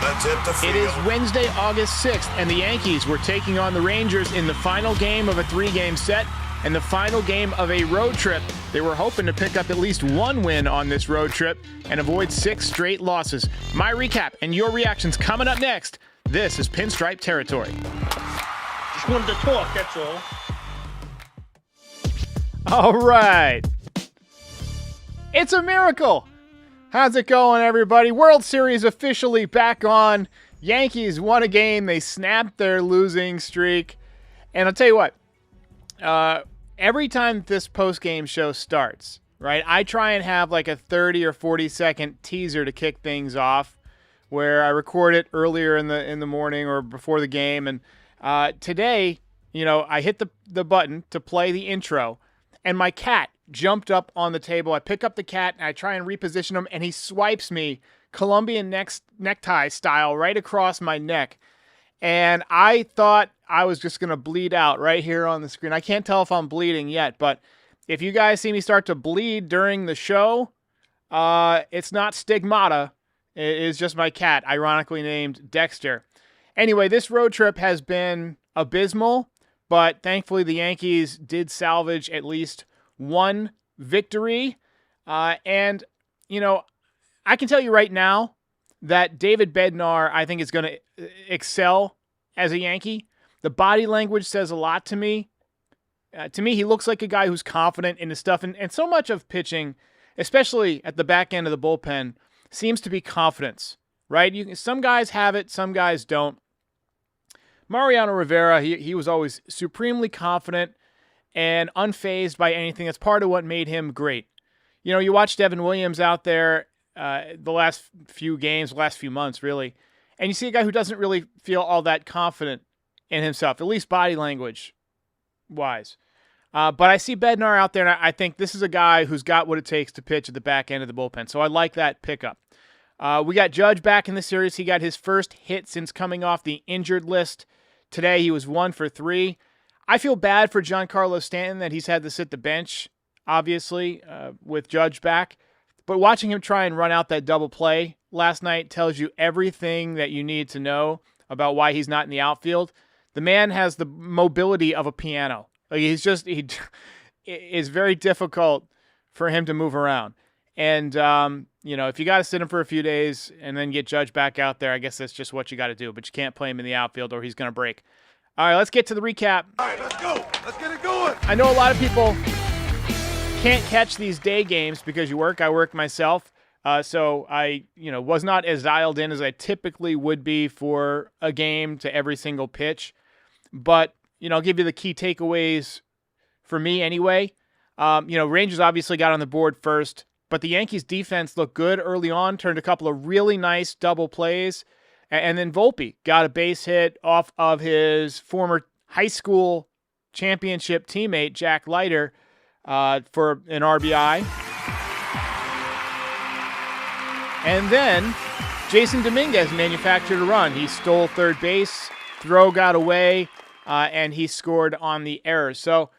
Let's hit the field. It is Wednesday, August 6th, and the Yankees were taking on the Rangers in the final game of a 3-game set and the final game of a road trip. They were hoping to pick up at least one win on this road trip and avoid 6 straight losses. My recap and your reactions coming up next. This is Pinstripe Territory. Just wanted to talk, that's all. All right. It's a miracle. How's it going, everybody? World Series officially back on. Yankees won a game. They snapped their losing streak. And I'll tell you what, every time this post-game show starts, right, I try and have like a 30 or 40-second teaser to kick things off where I record it earlier in the morning or before the game. And today, I hit the button to play the intro, and my cat jumped up on the table. I pick up the cat, and I try and reposition him, and he swipes me Colombian necktie style right across my neck. And I thought I was just going to bleed out right here on the screen. I can't tell if I'm bleeding yet, but if you guys see me start to bleed during the show, it's not stigmata. It is just my cat, ironically named Dexter. Anyway, this road trip has been abysmal, but thankfully the Yankees did salvage at least one victory. And, I can tell you right now that David Bednar, I think, is going to excel as a Yankee. The body language says a lot to me. To me, he looks like a guy who's confident in his stuff. And so much of pitching, especially at the back end of the bullpen, seems to be confidence, right? Some guys have it, some guys don't. Mariano Rivera, he was always supremely confident and unfazed by anything. That's part of what made him great. You watch Devin Williams out there the last few games, last few months, really, and you see a guy who doesn't really feel all that confident in himself, at least body language-wise. But I see Bednar out there, and I think this is a guy who's got what it takes to pitch at the back end of the bullpen. So I like that pickup. We got Judge back in the series. He got his first hit since coming off the injured list. Today he was 1 for 3. I feel bad for Giancarlo Stanton that he's had to sit the bench, obviously, with Judge back. But watching him try and run out that double play last night tells you everything that you need to know about why he's not in the outfield. The man has the mobility of a piano. Like he is very difficult for him to move around. And, if you got to sit him for a few days and then get Judge back out there, I guess that's just what you got to do. But you can't play him in the outfield or he's going to break. All right, let's get to the recap. All right, let's go. Let's get it going. I know a lot of people can't catch these day games because you work. I work myself. So I, was not as dialed in as I typically would be for a game to every single pitch. But, I'll give you the key takeaways for me anyway. Rangers obviously got on the board first, but the Yankees defense looked good early on, turned a couple of really nice double plays. And then Volpe got a base hit off of his former high school championship teammate, Jack Leiter, for an RBI. And then Jason Dominguez manufactured a run. He stole third base, throw got away, and he scored on the error. So,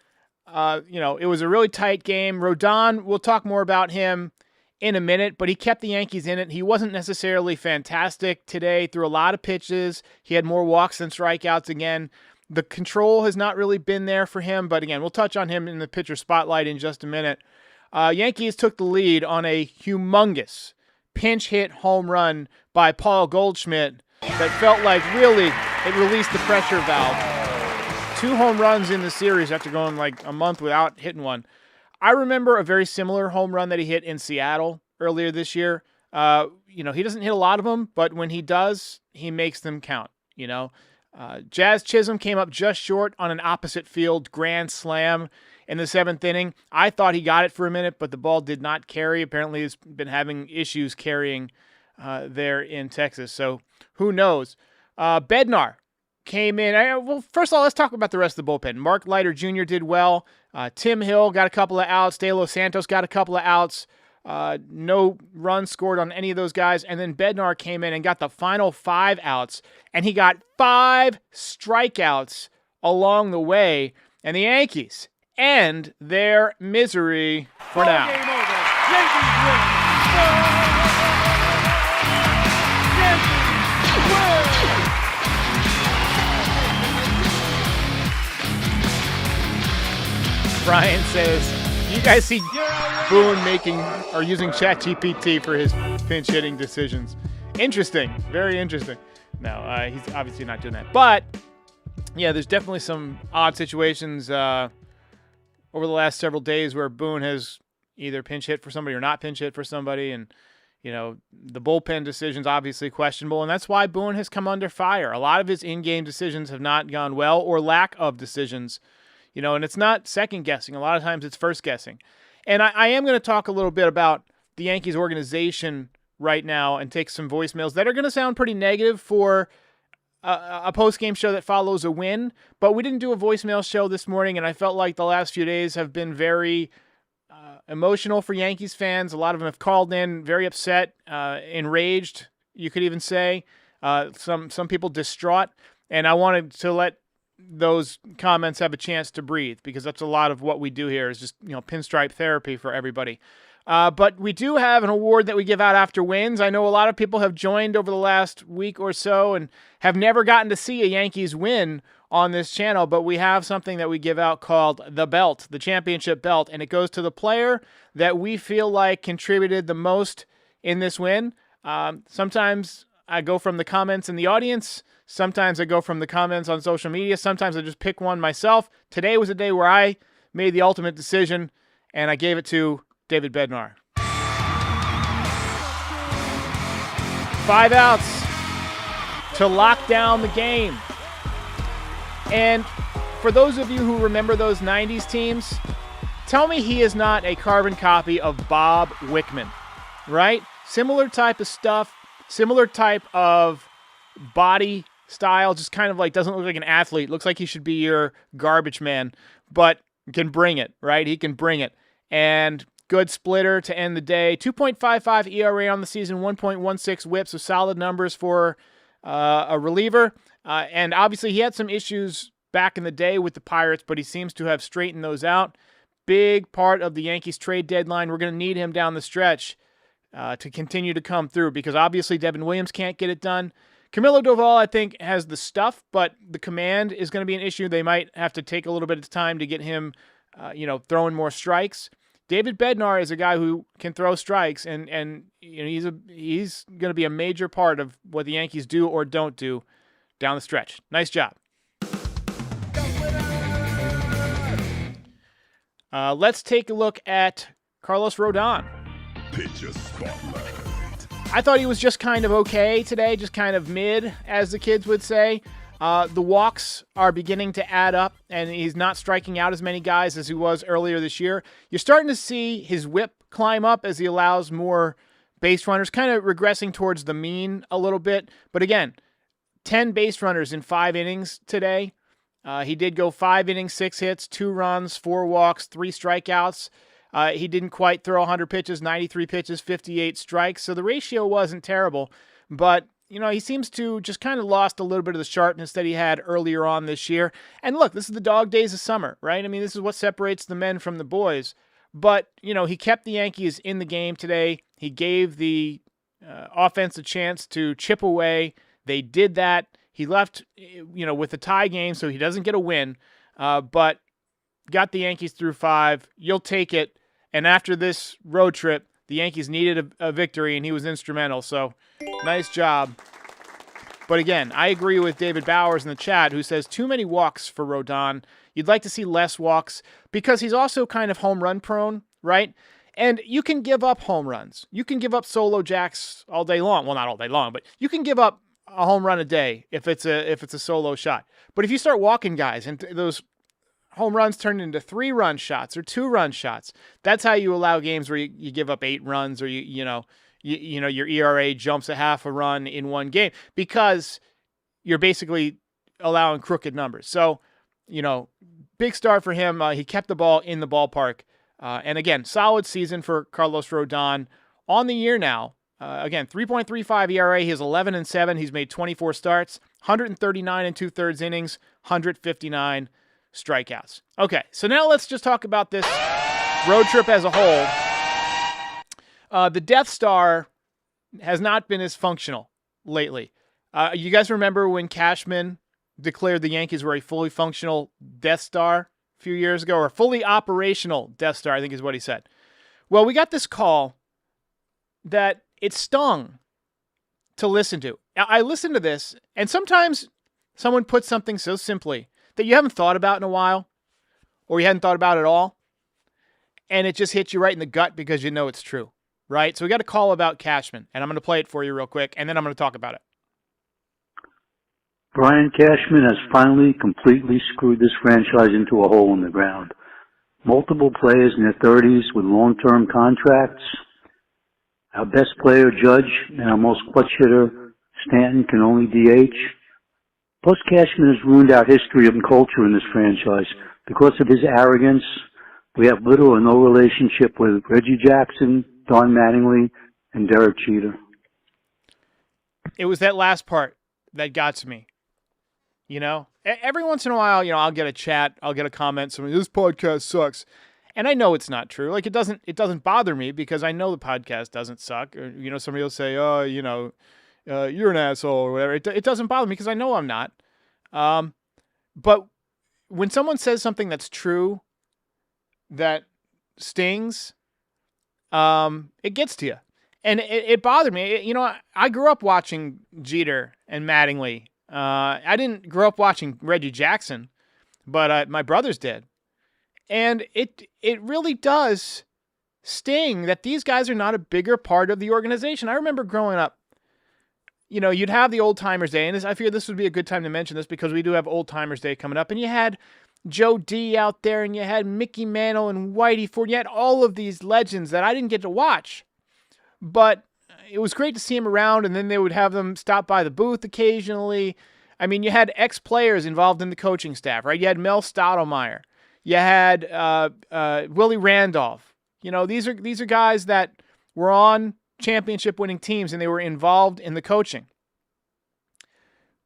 it was a really tight game. Rodon, we'll talk more about him in a minute, but he kept the Yankees in it. He wasn't necessarily fantastic today, threw a lot of pitches. He had more walks than strikeouts again. The control has not really been there for him, but again, we'll touch on him in the pitcher spotlight in just a minute. Yankees took the lead on a humongous pinch hit home run by Paul Goldschmidt that felt like really it released the pressure valve. 2 home runs in the series after going like a month without hitting one. I remember a very similar home run that he hit in Seattle earlier this year. He doesn't hit a lot of them, but when he does, he makes them count, Jazz Chisholm came up just short on an opposite field grand slam in the 7th inning. I thought he got it for a minute, but the ball did not carry. Apparently he's been having issues carrying there in Texas, so who knows. Bednar came in. Well, first of all, let's talk about the rest of the bullpen. Mark Leiter Jr. did well. Tim Hill got a couple of outs. De Los Santos got a couple of outs. No runs scored on any of those guys. And then Bednar came in and got the final 5 outs. And he got 5 strikeouts along the way. And the Yankees end their misery for now. Game over. Yankees win. Yankees Brian says, you guys see Boone making or using ChatGPT for his pinch hitting decisions. Interesting. Very interesting. No, he's obviously not doing that. But, yeah, there's definitely some odd situations over the last several days where Boone has either pinch hit for somebody or not pinch hit for somebody. And, you know, the bullpen decision's obviously questionable. And that's why Boone has come under fire. A lot of his in-game decisions have not gone well, or lack of decisions. You know, and it's not second guessing. A lot of times it's first guessing. And I am going to talk a little bit about the Yankees organization right now and take some voicemails that are going to sound pretty negative for a post-game show that follows a win. But we didn't do a voicemail show this morning, and I felt like the last few days have been very emotional for Yankees fans. A lot of them have called in very upset, enraged, you could even say. Some people distraught. And I wanted to let those comments have a chance to breathe, because that's a lot of what we do here is just, you know, pinstripe therapy for everybody. But we do have an award that we give out after wins. I know a lot of people have joined over the last week or so and have never gotten to see a Yankees win on this channel, but we have something that we give out called the belt, the championship belt, and it goes to the player that we feel like contributed the most in this win. Sometimes I go from the comments in the audience. Sometimes I go from the comments on social media. Sometimes I just pick one myself. Today was a day where I made the ultimate decision, and I gave it to David Bednar. 5 outs to lock down the game. And for those of you who remember those 90s teams, tell me he is not a carbon copy of Bob Wickman, right? Similar type of stuff, similar type of body style, just kind of like doesn't look like an athlete. Looks like he should be your garbage man, but can bring it, right? He can bring it. And good splitter to end the day. 2.55 ERA on the season, 1.16 whip, so solid numbers for a reliever. And obviously he had some issues back in the day with the Pirates, but he seems to have straightened those out. Big part of the Yankees trade deadline. We're going to need him down the stretch to continue to come through, because obviously Devin Williams can't get it done. Camilo Doval, I think, has the stuff, but the command is going to be an issue. They might have to take a little bit of time to get him, throwing more strikes. David Bednar is a guy who can throw strikes, and he's going to be a major part of what the Yankees do or don't do down the stretch. Nice job. Let's take a look at Carlos Rodon. Pitcher spotlight. I thought he was just kind of okay today, just kind of mid, as the kids would say. The walks are beginning to add up, and he's not striking out as many guys as he was earlier this year. You're starting to see his whip climb up as he allows more base runners, kind of regressing towards the mean a little bit. But again, 10 base runners in 5 innings today. He did go 5 innings, 6 hits, 2 runs, 4 walks, 3 strikeouts. He didn't quite throw 100 pitches, 93 pitches, 58 strikes. So the ratio wasn't terrible, but he seems to just kind of lost a little bit of the sharpness that he had earlier on this year. And look, this is the dog days of summer, right? I mean, this is what separates the men from the boys. But, he kept the Yankees in the game today. He gave the offense a chance to chip away. They did that. He left, with a tie game, so he doesn't get a win, but got the Yankees through 5. You'll take it. And after this road trip, the Yankees needed a victory, and he was instrumental. So, nice job. But again, I agree with David Bowers in the chat, who says too many walks for Rodon. You'd like to see less walks because he's also kind of home run prone, right? And you can give up home runs. You can give up solo jacks all day long. Well, not all day long, but you can give up a home run a day if it's a solo shot. But if you start walking guys and those home runs turn into 3-run shots or 2-run shots, that's how you allow games where you give up 8 runs, or your ERA jumps a half a run in one game, because you're basically allowing crooked numbers. So, big start for him. He kept the ball in the ballpark. And again, solid season for Carlos Rodon on the year now. Again, 3.35 ERA. He has 11-7. He's made 24 starts, 139 and 2/3 innings, 159 strikeouts. Okay, so now let's just talk about this road trip as a whole. The Death Star has not been as functional lately. You guys remember when Cashman declared the Yankees were a fully functional Death Star few years ago, or fully operational Death Star, I think is what he said. Well, we got this call that it stung to listen to. I listened to this, and sometimes someone puts something so simply that you haven't thought about in a while, or you hadn't thought about at all, and it just hits you right in the gut because you know it's true, right? So we got a call about Cashman, and I'm going to play it for you real quick, and then I'm going to talk about it. Brian Cashman has finally completely screwed this franchise into a hole in the ground. Multiple players in their 30s with long-term contracts. Our best player, Judge, and our most clutch hitter, Stanton, can only DH. Plus, Cashman has ruined our history and culture in this franchise. Because of his arrogance, we have little or no relationship with Reggie Jackson, Don Mattingly, and Derek Jeter. It was that last part that got to me. You know, every once in a while, I'll get a chat, I'll get a comment, somebody, this podcast sucks. And I know it's not true. Like, it doesn't bother me because I know the podcast doesn't suck. Or, somebody will say, oh, you're an asshole or whatever. It doesn't bother me because I know I'm not. But when someone says something that's true, that stings, it gets to you. And it bothered me. I grew up watching Jeter and Mattingly. I didn't grow up watching Reggie Jackson, but my brothers did. And it really does sting that these guys are not a bigger part of the organization. I remember growing up, you'd have the Old Timers Day, and I figured this would be a good time to mention this because we do have Old Timers Day coming up, and you had Joe D out there, and you had Mickey Mantle and Whitey Ford. You had all of these legends that I didn't get to watch, but it was great to see them around, and then they would have them stop by the booth occasionally. I mean, you had ex-players involved in the coaching staff, right? You had Mel Stottlemyre. You had Willie Randolph. These are guys that were on championship-winning teams, and they were involved in the coaching.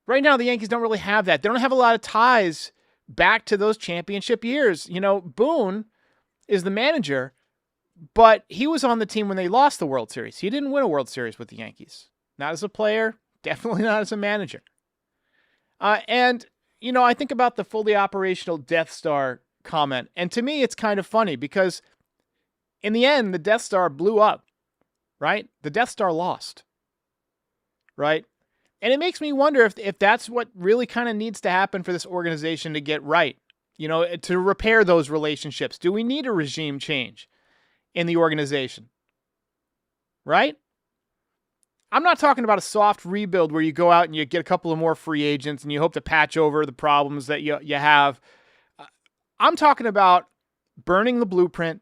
Right now, the Yankees don't really have that. They don't have a lot of ties back to those championship years. Boone is the manager, but he was on the team when they lost the World Series. He didn't win a World Series with the Yankees. Not as a player, definitely not as a manager. And I think about the fully operational Death Star comment, and to me, it's kind of funny because in the end, the Death Star blew up, right? The Death Star lost, right? And it makes me wonder if that's what really kind of needs to happen for this organization to get right, to repair those relationships. Do we need a regime change in the organization, right? I'm not talking about a soft rebuild where you go out and you get a couple of more free agents and you hope to patch over the problems that you have. I'm talking about burning the blueprint,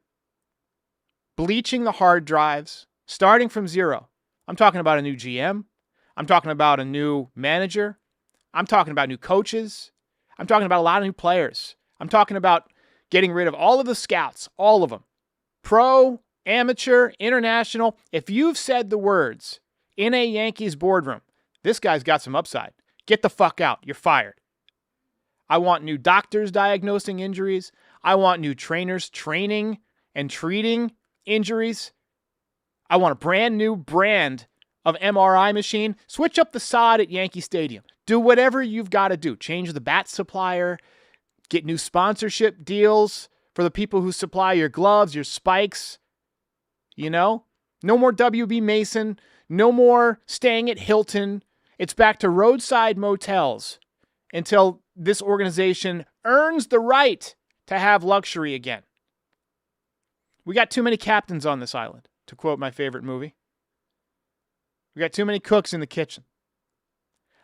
bleaching the hard drives, starting from zero. I'm talking about a new GM. I'm talking about a new manager. I'm talking about new coaches. I'm talking about a lot of new players. I'm talking about getting rid of all of the scouts, all of them. Pro, amateur, international. If you've said the words in a Yankees boardroom, this guy's got some upside, get the fuck out. You're fired. I want new doctors diagnosing injuries. I want new trainers training and treating injuries. I want a brand new brand of MRI machine. Switch up the sod at Yankee Stadium. Do whatever you've got to do. Change the bat supplier. Get new sponsorship deals for the people who supply your gloves, your spikes. No more WB Mason. No more staying at Hilton. It's back to roadside motels until this organization earns the right to have luxury again. We got too many captains on this island, to quote my favorite movie. We got too many cooks in the kitchen.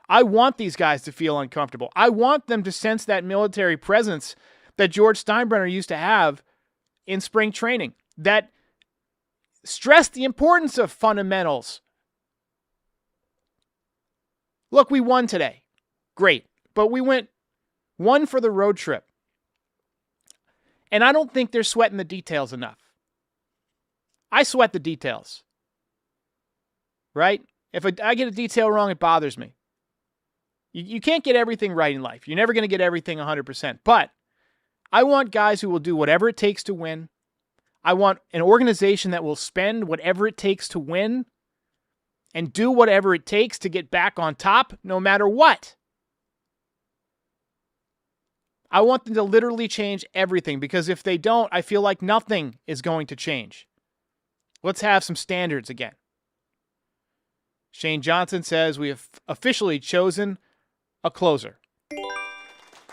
I want these guys to feel uncomfortable. I want them to sense that military presence that George Steinbrenner used to have in spring training, that stressed the importance of fundamentals. Look, we won today. Great. But we went one for the road trip. And I don't think they're sweating the details enough. I sweat the details. Right? If I get a detail wrong, it bothers me. You can't get everything right in life. You're never going to get everything 100%. But I want guys who will do whatever it takes to win. I want an organization that will spend whatever it takes to win and do whatever it takes to get back on top no matter what. I want them to literally change everything, because if they don't, I feel like nothing is going to change. Let's have some standards again. Shane Johnson says we have officially chosen a closer.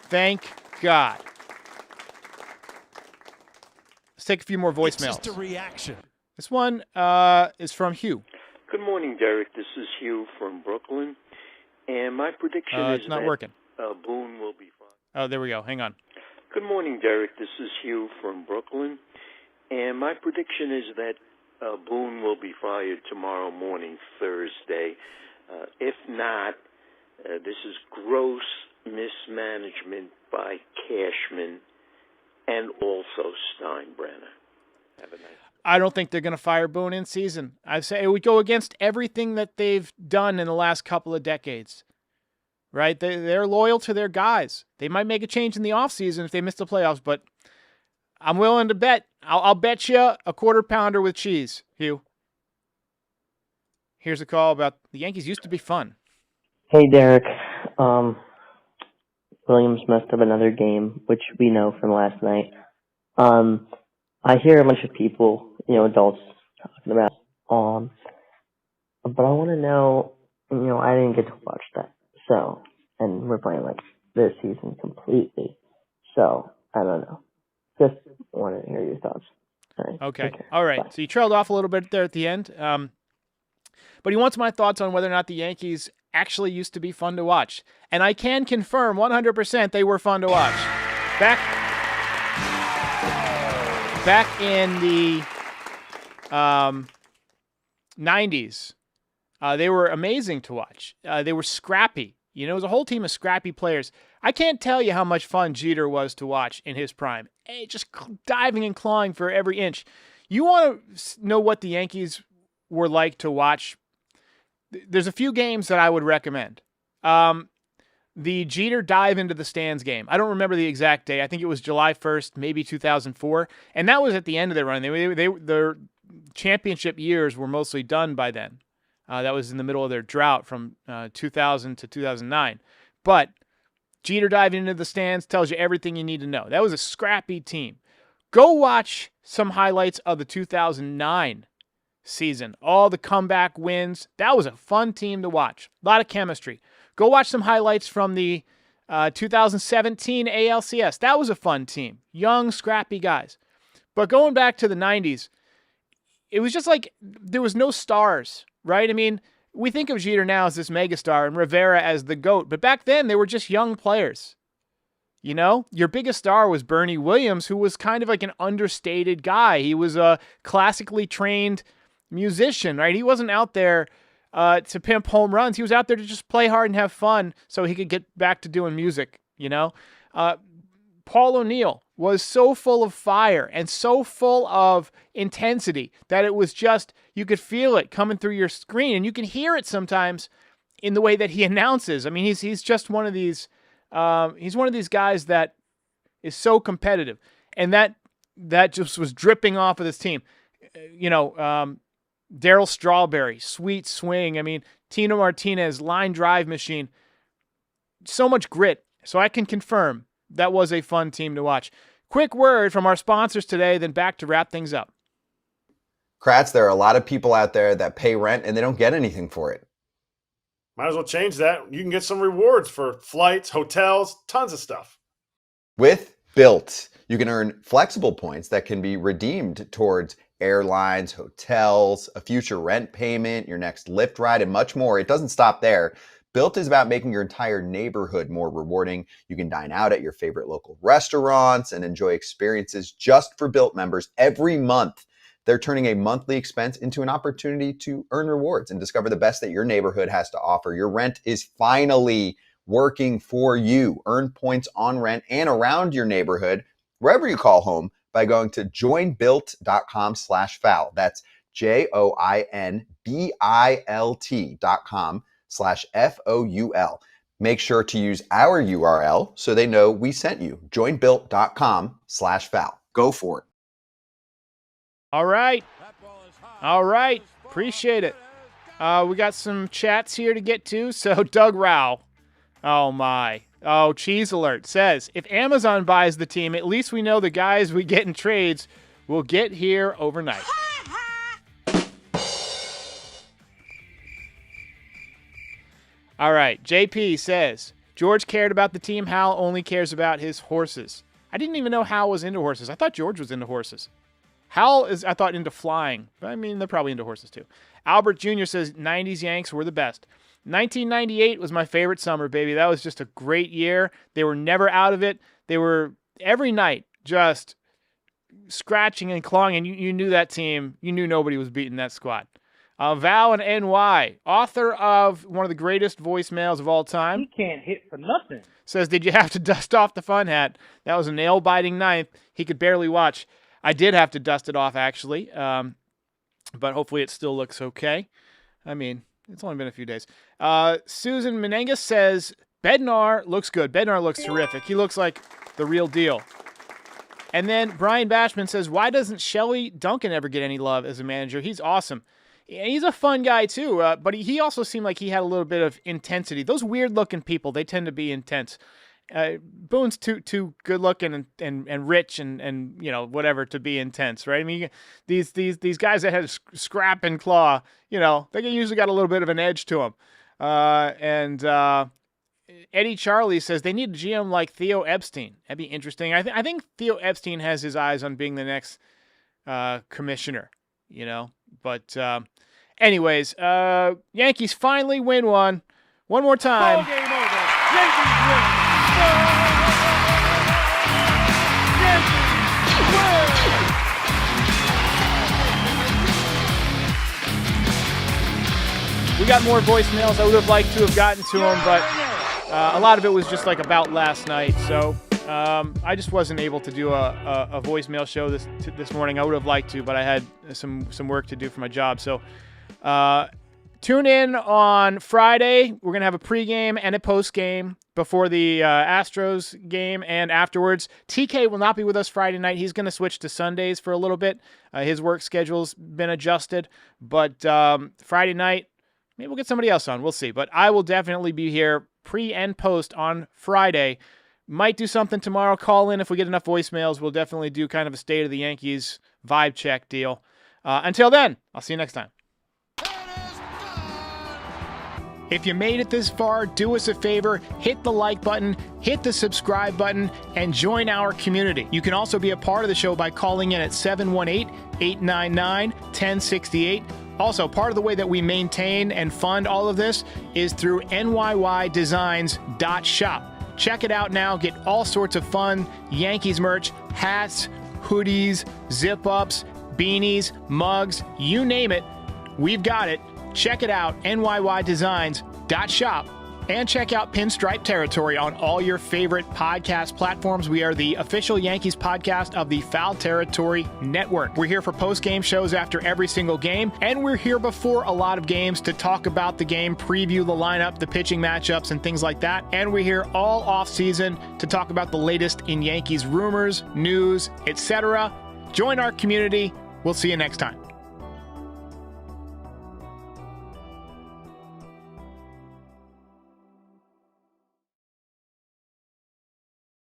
Thank God. Let's take a few more voicemails. It's just a reaction. This one is from Hugh. Good morning, Derek. This is Hugh from Brooklyn. And my prediction is it's not that working. Boone will be fine. Oh, there we go. Hang on. Good morning, Derek. This is Hugh from Brooklyn. And my prediction is that Boone will be fired tomorrow morning, Thursday. If not, this is gross mismanagement by Cashman and also Steinbrenner. Have a nice day. I don't think they're going to fire Boone in season. I say it would go against everything that they've done in the last couple of decades. Right? They're loyal to their guys. They might make a change in the offseason if they miss the playoffs, but I'm willing to bet. I'll bet you a quarter pounder with cheese, Hugh. Here's a call about the Yankees used to be fun. Hey, Derek. Williams messed up another game, which we know from last night. I hear a bunch of people, adults talking about, but I want to know, I didn't get to watch that. So, and we're playing like this season completely. So, I don't know. Just wanted to hear your thoughts. Okay. All right. Bye. So you trailed off a little bit there at the end. But he wants my thoughts on whether or not the Yankees actually used to be fun to watch. And I can confirm 100% they were fun to watch. Back in the 90s, they were amazing to watch. They were scrappy. It was a whole team of scrappy players. I can't tell you how much fun Jeter was to watch in his prime. Just diving and clawing for every inch. You want to know what the Yankees were like to watch? There's a few games that I would recommend. The Jeter dive into the stands game. I don't remember the exact day. I think it was July 1st, maybe 2004. And that was at the end of their run. Their championship years were mostly done by then. That was in the middle of their drought from 2000 to 2009. But Jeter diving into the stands tells you everything you need to know. That was a scrappy team. Go watch some highlights of the 2009 season. All the comeback wins. That was a fun team to watch. A lot of chemistry. Go watch some highlights from the 2017 ALCS. That was a fun team. Young, scrappy guys. But going back to the 90s, it was just like there was no stars, right? I mean, we think of Jeter now as this megastar and Rivera as the GOAT, but back then they were just young players. Your biggest star was Bernie Williams, who was kind of like an understated guy. He was a classically trained musician, right? He wasn't out there to pimp home runs. He was out there to just play hard and have fun so he could get back to doing music, Paul O'Neill was so full of fire and so full of intensity that it was just, you could feel it coming through your screen, and you can hear it sometimes in the way that he announces. I mean, he's just one of these, he's one of these guys that is so competitive, and that just was dripping off of this team. Darryl Strawberry, sweet swing. I mean, Tino Martinez, line drive machine. So much grit. So I can confirm that was a fun team to watch. Quick word from our sponsors today, then back to wrap things up. Kratz, there are a lot of people out there that pay rent and they don't get anything for it. Might as well change that. You can get some rewards for flights, hotels, tons of stuff. With Bilt, you can earn flexible points that can be redeemed towards airlines, hotels, a future rent payment, your next Lyft ride, and much more. It doesn't stop there. Bilt is about making your entire neighborhood more rewarding. You can dine out at your favorite local restaurants and enjoy experiences just for Bilt members every month. They're turning a monthly expense into an opportunity to earn rewards and discover the best that your neighborhood has to offer. Your rent is finally working for you. Earn points on rent and around your neighborhood, wherever you call home, by going to joinbilt.com/foul. That's joinbilt.com/FOUL. Make sure to use our URL so they know we sent you. joinbilt.com/foul. Go for it. All right. Appreciate it. We got some chats here to get to. So Doug Rao. Oh my. Oh, Cheese Alert says, if Amazon buys the team, at least we know the guys we get in trades will get here overnight. All right, JP says, George cared about the team. Hal only cares about his horses. I didn't even know Hal was into horses. I thought George was into horses. Hal is, I thought, into flying. But I mean, they're probably into horses too. Albert Jr. says, 90s Yanks were the best. 1998 was my favorite summer, baby. That was just a great year. They were never out of it. They were every night just scratching and clawing, and you knew that team. You knew nobody was beating that squad. Val and NY, author of one of the greatest voicemails of all time. He can't hit for nothing. Says, did you have to dust off the fun hat? That was a nail-biting ninth. He could barely watch. I did have to dust it off, actually, but hopefully it still looks okay. I mean, it's only been a few days. Susan Menengas says, Bednar looks good. Bednar looks terrific. He looks like the real deal. And then Brian Bashman says, why doesn't Shelly Duncan ever get any love as a manager? He's awesome. He's a fun guy, too, but he also seemed like he had a little bit of intensity. Those weird-looking people, they tend to be intense. Boone's too good-looking and rich and you know, whatever, to be intense, right? I mean, these guys that had scrap and claw, you know, they usually got a little bit of an edge to them. Eddie Charlie says they need a GM like Theo Epstein. That'd be interesting. I think Theo Epstein has his eyes on being the next commissioner, you know. But anyways, Yankees finally win one. One more time. Ball game over. Yankees win. Yankees win. We got more voicemails. I would have liked to have gotten to them, but a lot of it was just like about last night. So I just wasn't able to do a voicemail show this morning. I would have liked to, but I had some work to do for my job. So tune in on Friday. We're going to have a pregame and a postgame before the Astros game and afterwards. TK will not be with us Friday night. He's going to switch to Sundays for a little bit. His work schedule's been adjusted. But Friday night, maybe we'll get somebody else on. We'll see. But I will definitely be here pre and post on Friday. Might do something tomorrow. Call in if we get enough voicemails. We'll definitely do kind of a State of the Yankees vibe check deal. Until then, I'll see you next time. If you made it this far, do us a favor, hit the like button, hit the subscribe button, and join our community. You can also be a part of the show by calling in at 718-899-1068. Also, part of the way that we maintain and fund all of this is through NYYDesigns.shop. Check it out now. Get all sorts of fun Yankees merch, hats, hoodies, zip-ups, beanies, mugs, you name it. We've got it. Check it out, NYYDesigns.shop. And check out Pinstripe Territory on all your favorite podcast platforms. We are the official Yankees podcast of the Foul Territory Network. We're here for post-game shows after every single game, and we're here before a lot of games to talk about the game, preview the lineup, the pitching matchups, and things like that. And we're here all off-season to talk about the latest in Yankees rumors, news, etc. Join our community. We'll see you next time.